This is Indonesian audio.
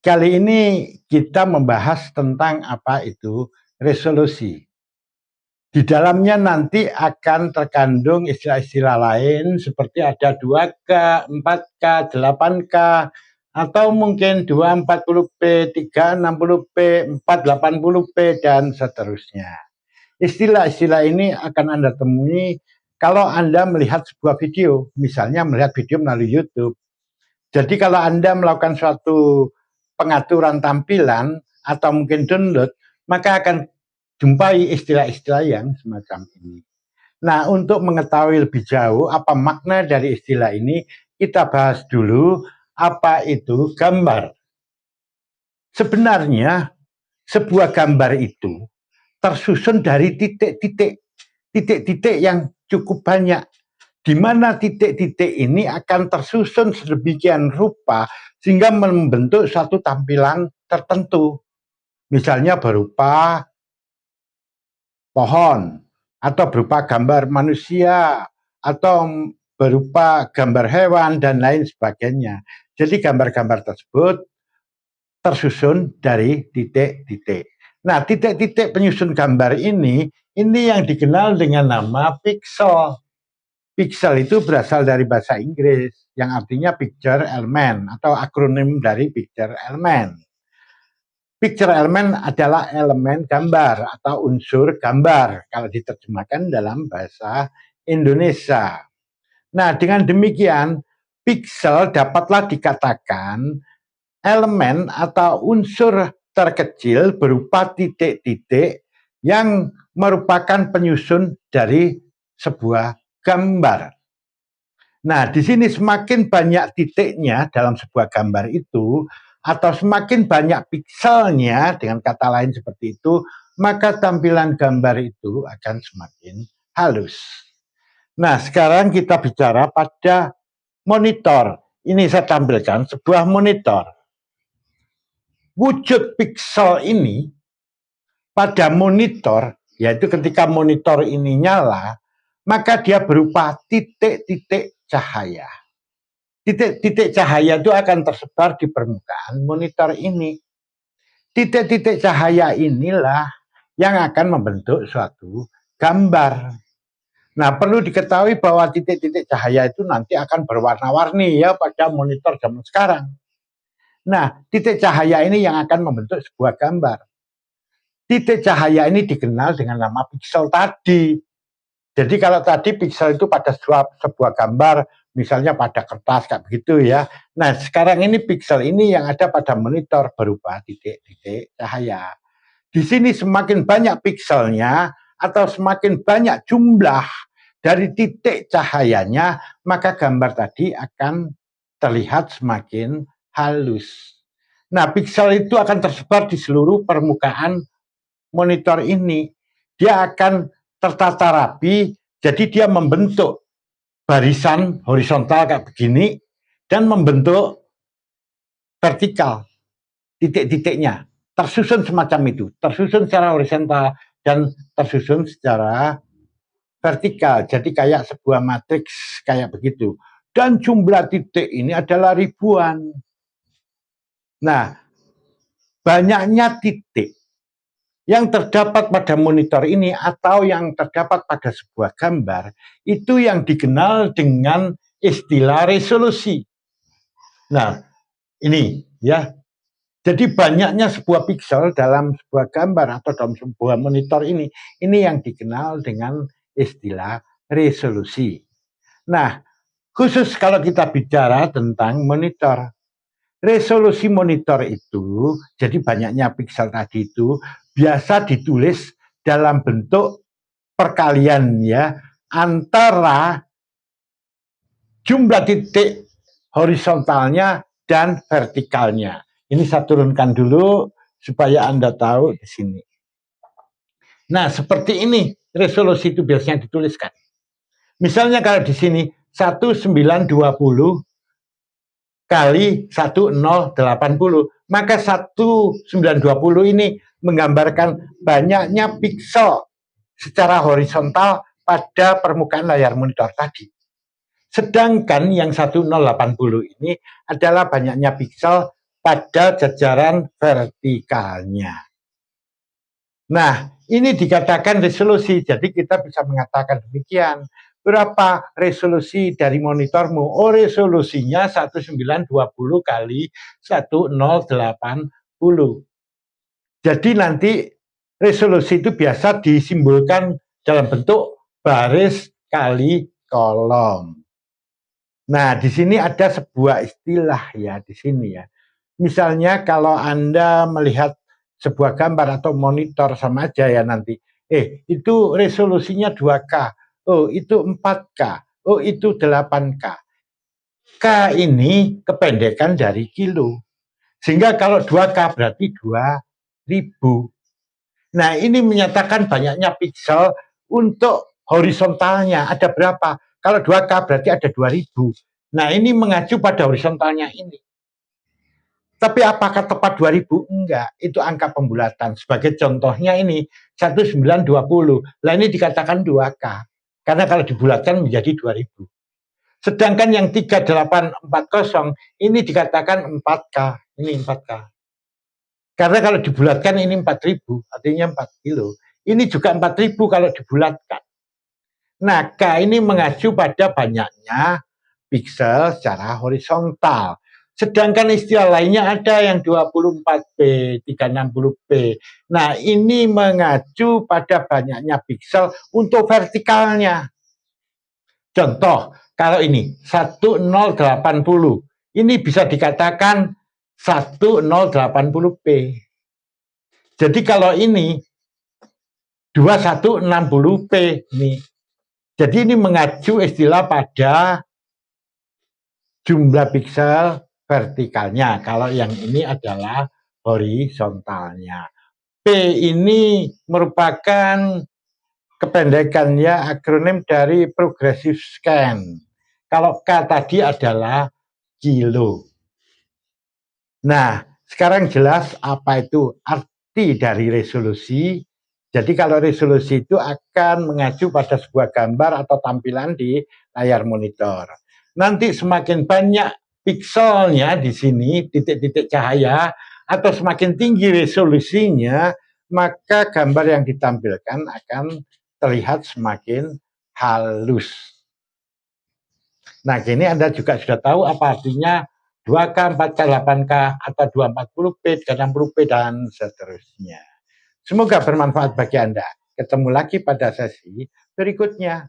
Kali ini kita membahas tentang apa itu resolusi. Di dalamnya nanti akan terkandung istilah-istilah lain seperti ada 2K, 4K, 8K, atau mungkin 240p, 360p, 480p, dan seterusnya. Istilah-istilah ini akan Anda temui kalau Anda melihat sebuah video, misalnya melihat video melalui YouTube. Jadi kalau Anda melakukan suatu pengaturan tampilan atau mungkin download, maka akan jumpai istilah-istilah yang semacam ini. Nah, untuk mengetahui lebih jauh apa makna dari istilah ini, kita bahas dulu apa itu gambar. Sebenarnya, sebuah gambar itu tersusun dari titik-titik yang cukup banyak, di mana titik-titik ini akan tersusun sedemikian rupa sehingga membentuk suatu tampilan tertentu. Misalnya berupa pohon, atau berupa gambar manusia, atau berupa gambar hewan, dan lain sebagainya. Jadi gambar-gambar tersebut tersusun dari titik-titik. Nah, titik-titik penyusun gambar ini yang dikenal dengan nama pixel. Pixel itu berasal dari bahasa Inggris yang artinya picture element atau akronim dari picture element. Picture element adalah elemen gambar atau unsur gambar kalau diterjemahkan dalam bahasa Indonesia. Nah, dengan demikian pixel dapatlah dikatakan elemen atau unsur terkecil berupa titik-titik yang merupakan penyusun dari sebuah gambar. Nah, di sini semakin banyak titiknya dalam sebuah gambar itu, atau semakin banyak pikselnya, dengan kata lain seperti itu, maka tampilan gambar itu akan semakin halus. Nah, sekarang kita bicara pada monitor. Ini saya tampilkan sebuah monitor. Wujud piksel ini pada monitor, yaitu ketika monitor ini nyala, maka dia berupa titik-titik cahaya. Titik-titik cahaya itu akan tersebar di permukaan monitor ini. Titik-titik cahaya inilah yang akan membentuk suatu gambar. Nah, perlu diketahui bahwa titik-titik cahaya itu nanti akan berwarna-warni ya pada monitor zaman sekarang. Nah, titik cahaya ini yang akan membentuk sebuah gambar. Titik cahaya ini dikenal dengan nama piksel tadi. Jadi kalau tadi piksel itu pada sebuah gambar, misalnya pada kertas kayak begitu ya. Nah, sekarang ini piksel ini yang ada pada monitor berupa titik-titik cahaya. Di sini semakin banyak pikselnya atau semakin banyak jumlah dari titik cahayanya, maka gambar tadi akan terlihat semakin halus. Nah, piksel itu akan tersebar di seluruh permukaan monitor ini. Dia akan tertata rapi, jadi dia membentuk barisan horizontal kayak begini dan membentuk vertikal titik-titiknya, tersusun semacam itu, tersusun secara horizontal dan tersusun secara vertikal, jadi kayak sebuah matriks kayak begitu. Dan jumlah titik ini adalah ribuan. Nah, banyaknya titik yang terdapat pada monitor ini atau yang terdapat pada sebuah gambar itu yang dikenal dengan istilah resolusi. Nah, ini ya. Jadi banyaknya sebuah piksel dalam sebuah gambar atau dalam sebuah monitor ini yang dikenal dengan istilah resolusi. Nah, khusus kalau kita bicara tentang monitor, resolusi monitor itu, jadi banyaknya piksel tadi itu biasa ditulis dalam bentuk perkalian ya antara jumlah titik horizontalnya dan vertikalnya. Ini saya turunkan dulu supaya Anda tahu di sini. Nah, seperti ini resolusi itu biasanya dituliskan. Misalnya kalau di sini 1920 kali 1080, maka 1920 ini menggambarkan banyaknya piksel secara horizontal pada permukaan layar monitor tadi. Sedangkan yang 1080 ini adalah banyaknya piksel pada jajaran vertikalnya. Nah, ini dikatakan resolusi, jadi kita bisa mengatakan demikian. Berapa resolusi dari monitormu? Oh, resolusinya 1920 kali 1080. Jadi nanti resolusi itu biasa disimbolkan dalam bentuk baris kali kolom. Nah, di sini ada sebuah istilah ya di sini ya. Misalnya kalau Anda melihat sebuah gambar atau monitor sama aja ya nanti. Itu resolusinya 2K. Oh, itu 4K. Oh, itu 8K. K ini kependekan dari kilo. Sehingga kalau 2K berarti 2000. Nah, ini menyatakan banyaknya piksel untuk horizontalnya. Ada berapa? Kalau 2K berarti ada 2000. Nah, ini mengacu pada horizontalnya ini. Tapi apakah tepat 2000? Enggak, itu angka pembulatan. Sebagai contohnya ini 1920. Nah, ini dikatakan 2K. Karena kalau dibulatkan menjadi 2000. Sedangkan yang 3840 ini dikatakan 4K. Ini 4K. Karena kalau dibulatkan ini 4000, artinya 4 kilo. Ini juga 4000 kalau dibulatkan. Nah, K ini mengacu pada banyaknya piksel secara horizontal. Sedangkan istilah lainnya ada yang 24p, 360p. Nah, ini mengacu pada banyaknya piksel untuk vertikalnya. Contoh, kalau ini 1080, ini bisa dikatakan 1080p. Jadi kalau ini 2160p nih. Jadi ini mengacu istilah pada jumlah piksel vertikalnya. Kalau yang ini adalah horizontalnya. P ini merupakan kependekannya akronim dari progressive scan. Kalau K tadi adalah kilo. Nah, sekarang jelas apa itu arti dari resolusi. Jadi kalau resolusi itu akan mengacu pada sebuah gambar atau tampilan di layar monitor. Nanti semakin banyak pikselnya di sini, titik-titik cahaya, atau semakin tinggi resolusinya, maka gambar yang ditampilkan akan terlihat semakin halus. Nah, kini Anda juga sudah tahu apa artinya 2K, 4K, 8K, atau 240p, 360p, dan seterusnya. Semoga bermanfaat bagi Anda. Ketemu lagi pada sesi berikutnya.